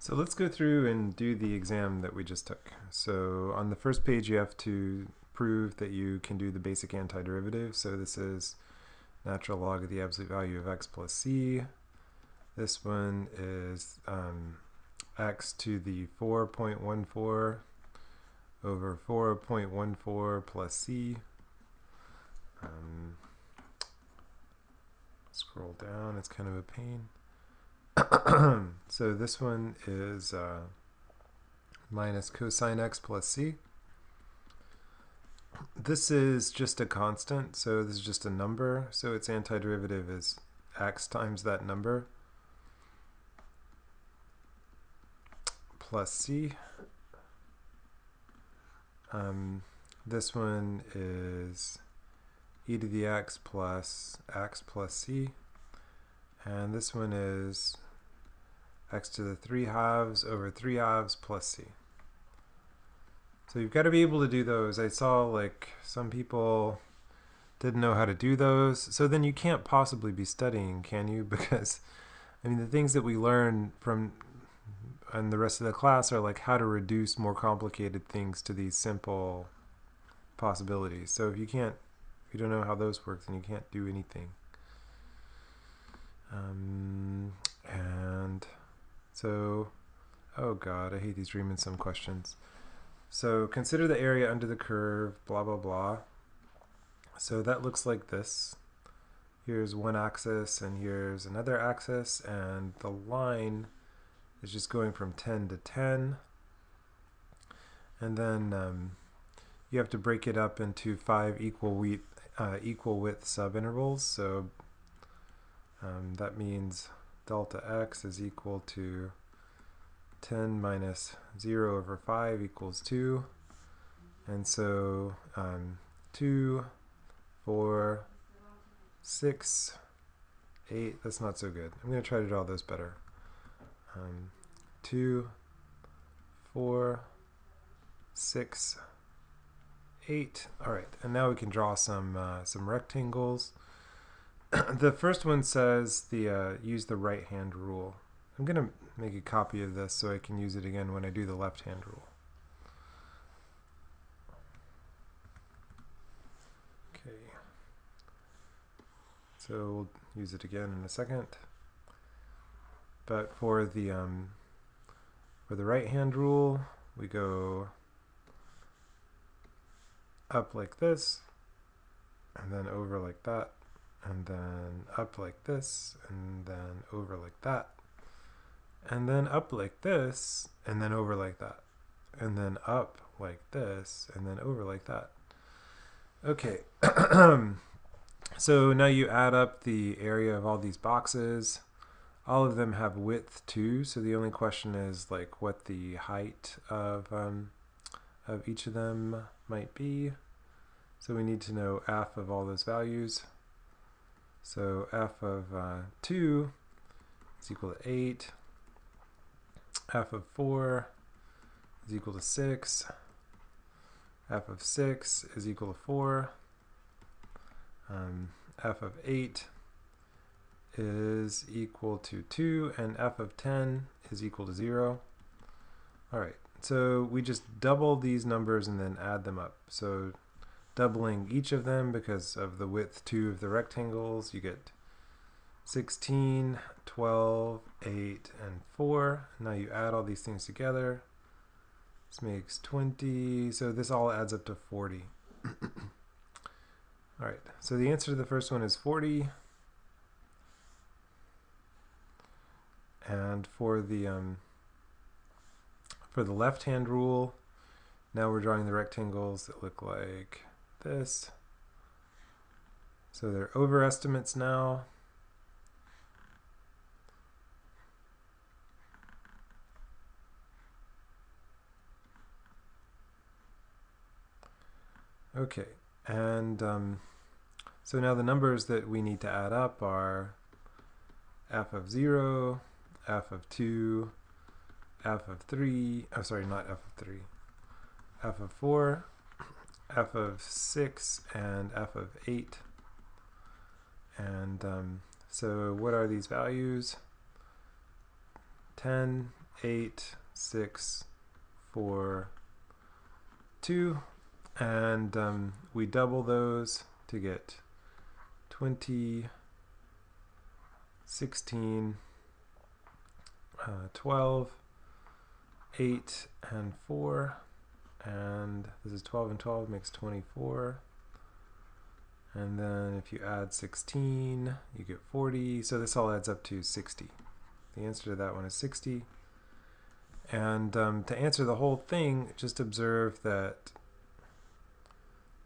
So let's go through and do the exam that we just took. So on the first page, you have to prove that you can do the basic antiderivative. So this is natural log of the absolute value of x plus c. This one is x to the 4.14 over 4.14 plus c. Scroll down, it's kind of a pain. So this one is minus cosine x plus c. This is just a constant, so this is just a number, so its antiderivative is x times that number plus c. This one is e to the x plus c, and this one is x to the 3/2 over 3/2 plus c. So you've got to be able to do those. I saw like some people didn't know how to do those. So then you can't possibly be studying, can you? Because I mean, the things that we learn from and the rest of the class are like how to reduce more complicated things to these simple possibilities. So if you don't know how those work, then you can't do anything. And so, oh God, I hate these Riemann sum questions. So consider the area under the curve, blah, blah, blah. So that looks like this. Here's one axis and here's another axis, and the line is just going from 10 to 10. And then you have to break it up into 5 equal width subintervals. So that means delta x is equal to 10 minus 0 over 5 equals 2. And so 2, 4, 6, 8, that's not so good. I'm going to try to draw those better. 2, 4, 6, 8. All right, and now we can draw some rectangles. The first one says use the right hand rule. I'm going to make a copy of this so I can use it again when I do the left hand rule. Okay. So we'll use it again in a second. But for the right hand rule, we go up like this, and then over like that, and then up like this, and then over like that, and then up like this, and then over like that, and then up like this, and then over like that. Okay, so now you add up the area of all these boxes. All of them have width too, so the only question is like what the height of each of them might be. So we need to know f of all those values. So f of 2 is equal to 8. F of 4 is equal to 6. F of 6 is equal to 4. F of 8 is equal to 2, and f of 10 is equal to 0. All right, so we just double these numbers and then add them up. So doubling each of them because of the width 2 of the rectangles, you get 16, 12, 8, and 4. Now you add all these things together. This makes 20, so this all adds up to 40. All right, so the answer to the first one is 40. And for the left-hand rule, now we're drawing the rectangles that look like this. So they're overestimates now. Okay, and so now the numbers that we need to add up are f of 0, f of 2, f of 3, oh sorry, not f of 3, f of 4, f of 6, and f of 8. And so what are these values? 10, 8, 6, 4, 2, and we double those to get 20, 16, 12, 8, and 4, and this is 12 and 12 makes 24, and then if you add 16 you get 40, so this all adds up to 60. The answer to that one is 60. And to answer the whole thing, just observe that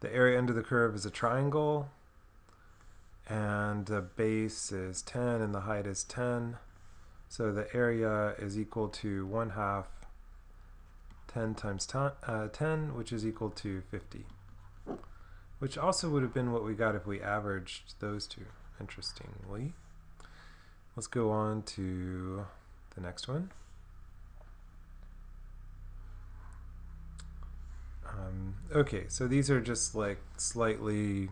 the area under the curve is a triangle, and the base is 10 and the height is 10. So the area is equal to 1/2 10 times 10, which is equal to 50. Which also would have been what we got if we averaged those two, interestingly. Let's go on to the next one. Okay, so these are just like slightly,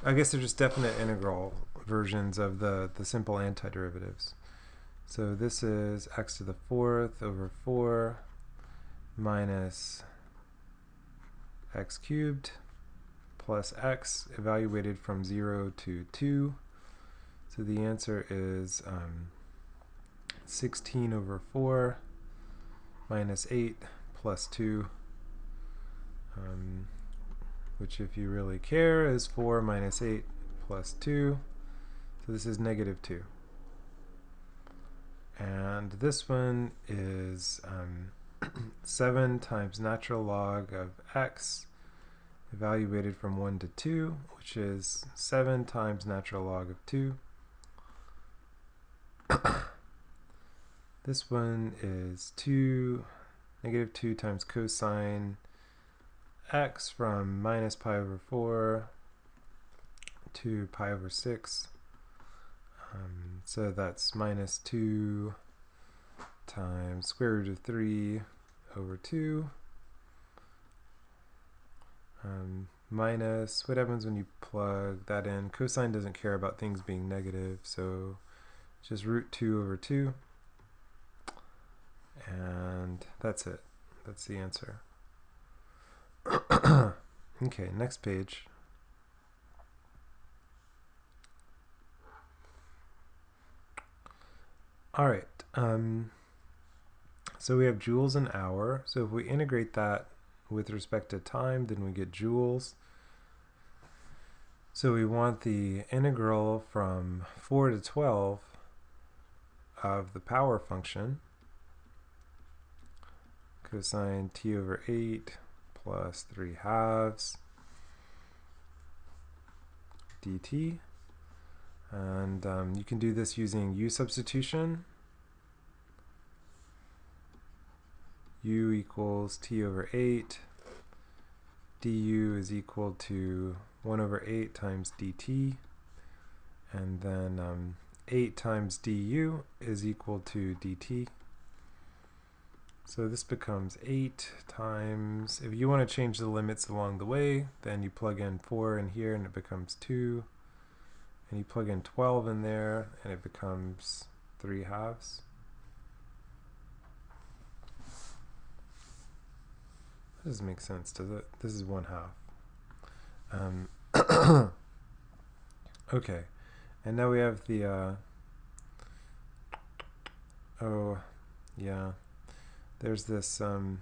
I guess they're just definite integral versions of the simple antiderivatives. So this is x to the 4th over 4 minus x cubed plus x evaluated from 0 to 2. So the answer is 16 over 4 minus 8 plus 2. Which, if you really care, is 4 minus 8 plus 2. So this is negative 2. And this one is 7 times natural log of x evaluated from 1 to 2, which is 7 times natural log of 2. This one is negative 2 times cosine x from minus pi over 4 to pi over 6. So that's minus 2 times square root of 3 over 2 minus, what happens when you plug that in? Cosine doesn't care about things being negative, so just root 2 over 2. And that's it. That's the answer. Okay, next page. All right. So we have joules an hour. So if we integrate that with respect to time, then we get joules. So we want the integral from 4 to 12 of the power function, cosine t over 8 plus 3/2 dt. And you can do this using u substitution. U equals t over 8. du is equal to 1 over 8 times dt. And then 8 times du is equal to dt. So this becomes 8 times, if you want to change the limits along the way, then you plug in 4 in here and it becomes 2. And you plug in 12 in there and it becomes 3/2. That doesn't make sense, does it? This is 1/2. Okay, and now we have the, oh, yeah. There's this, no,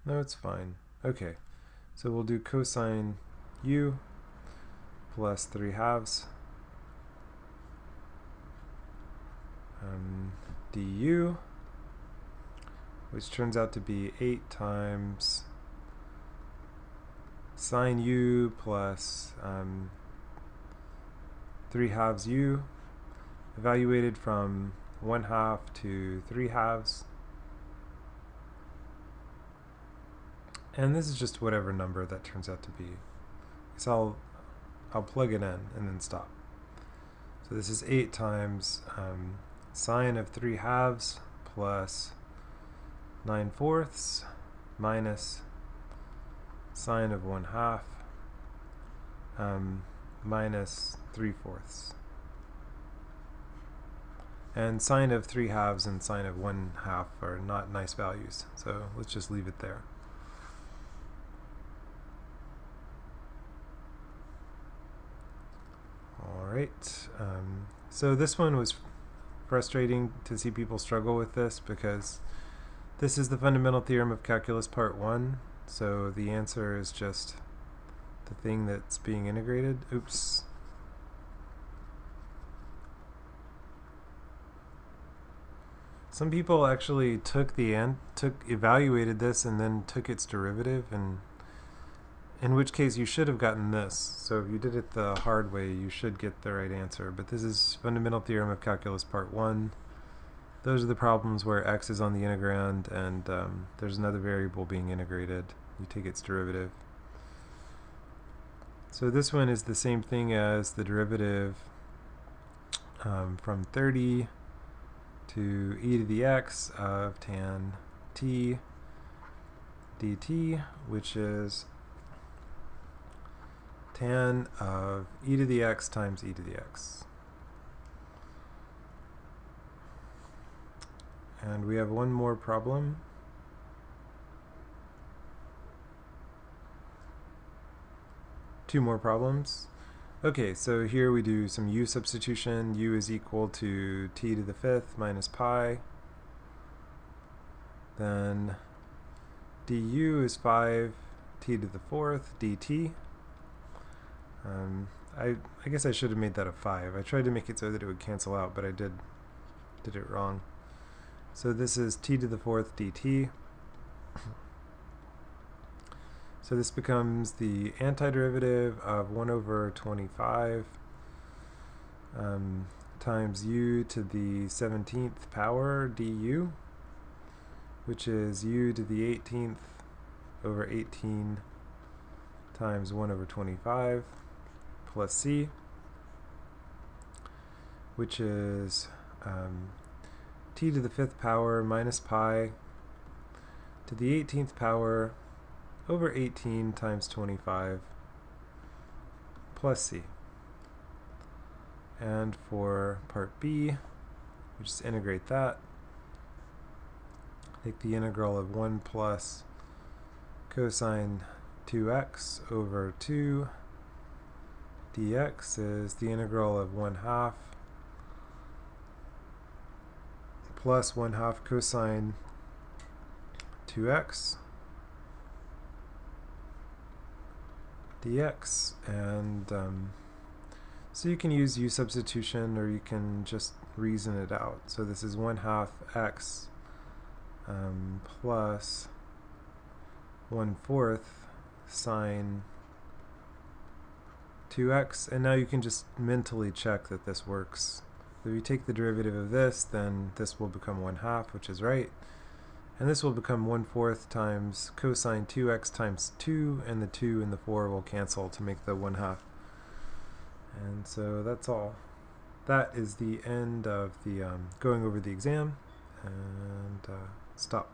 it's fine. Okay, so we'll do cosine u plus 3/2 du, which turns out to be 8 times sine u plus 3/2 u, evaluated from 1/2 to 3/2. And this is just whatever number that turns out to be. So I'll plug it in and then stop. So this is 8 times sine of 3/2 plus 9/4 minus sine of 1/2 minus 3/4. And sine of 3/2 and sine of 1/2 are not nice values, so let's just leave it there. Alright, so this one was frustrating to see people struggle with this because this is the fundamental theorem of calculus part 1, so the answer is just the thing that's being integrated. Oops. Some people actually evaluated this and then took its derivative, and in which case you should have gotten this. So if you did it the hard way, you should get the right answer. But this is fundamental theorem of calculus part 1. Those are the problems where x is on the integrand and there's another variable being integrated. You take its derivative. So this one is the same thing as the derivative from 30 to e to the x of tan t dt, which is tan of e to the x times e to the x. And we have one more problem. Two more problems. Okay, so here we do some u substitution. U is equal to t to the 5th minus pi. Then du is 5 t to the 4th dt. I guess I should have made that a 5. I tried to make it so that it would cancel out, but I did it wrong. So this is t to the 4th dt. So this becomes the antiderivative of 1 over 25 times u to the 17th power du, which is u to the 18th over 18 times 1 over 25 plus c, which is t to the 5th power minus pi to the 18th power over 18 times 25 plus c. And for part b, we just integrate that. Take the integral of 1 plus cosine 2x over 2 dx is the integral of 1/2 plus 1/2 cosine 2x dx, and so you can use u substitution or you can just reason it out. So this is 1/2 x plus 1/4 sine 2x, and now you can just mentally check that this works. If you take the derivative of this, then this will become 1/2, which is right. And this will become 1/4 times cosine 2x times 2, and the 2 and the 4 will cancel to make the 1/2. And so that's all. That is the end of the going over the exam, and stop.